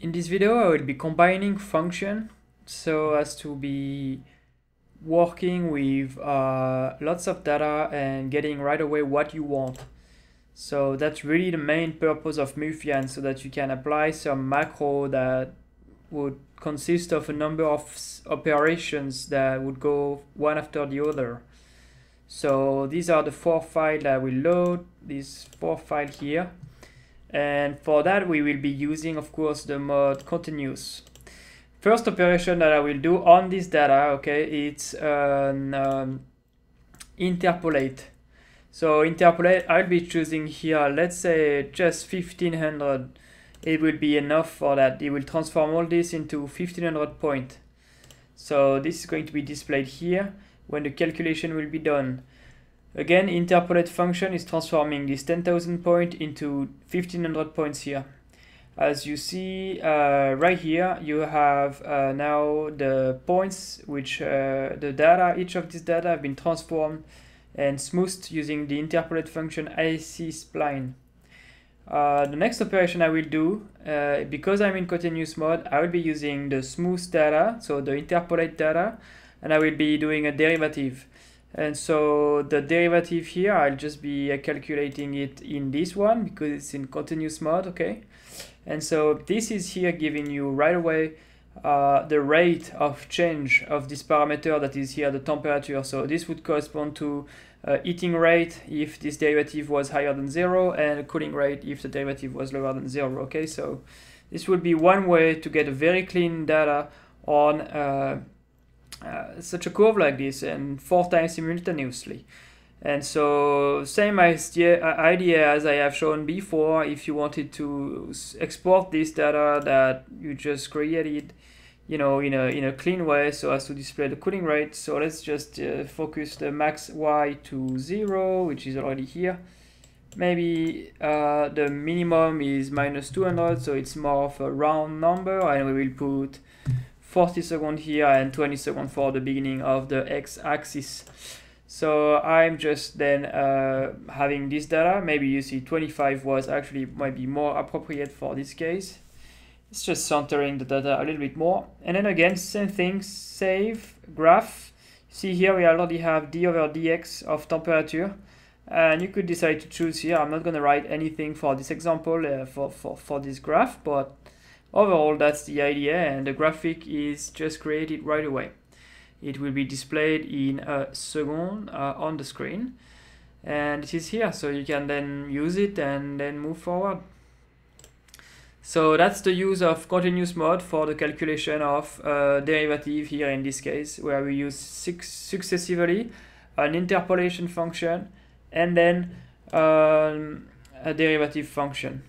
In this video, I will be combining function so as to be working with lots of data and getting right away what you want. So that's really the main purpose of Muffian, so that you can apply some macro that would consist of a number of operations that would go one after the other. So these are the 4 files that will load, these 4 files here. And for that we will be using, of course, the mode continuous. First operation that I will do on this data, okay, it's an interpolate. So interpolate, I'll be choosing here, let's say just 1500. It will be enough for that. It will transform all this into 1500 point. So this is going to be displayed here when the calculation will be done. Again, interpolate function is transforming this 10,000 point into 1500 points here. As you see right here, you have now the points which the data, each of these data have been transformed and smoothed using the interpolate function IC spline. The next operation I will do, because I'm in continuous mode, I will be using the smooth data, so the interpolate data, and I will be doing a derivative. And so the derivative here, I'll just be calculating it in this one because it's in continuous mode, okay? And so this is here giving you right away the rate of change of this parameter that is here, the temperature. So this would correspond to heating rate if this derivative was higher than 0, and cooling rate if the derivative was lower than 0, okay? So this would be one way to get a very clean data on such a curve like this, and 4 times simultaneously. And so same idea as I have shown before. If you wanted to export this data that you just created, you know, in a clean way so as to display the cooling rate. So let's just focus the max y to 0, which is already here. Maybe the minimum is -200, so it's more of a round number, and we will put 40 seconds here and 20 seconds for the beginning of the x-axis. So I'm just then having this data. Maybe you see 25 was actually might be more appropriate for this case. It's just centering the data a little bit more. And then again, same thing, save, graph. See here we already have d over dx of temperature. And you could decide to choose here. I'm not going to write anything for this example for this graph, but overall, that's the idea, and the graphic is just created right away. It will be displayed in a second on the screen, and it is here, so you can then use it and then move forward. So that's the use of continuous mode for the calculation of derivative here in this case, where we use successively an interpolation function and then a derivative function.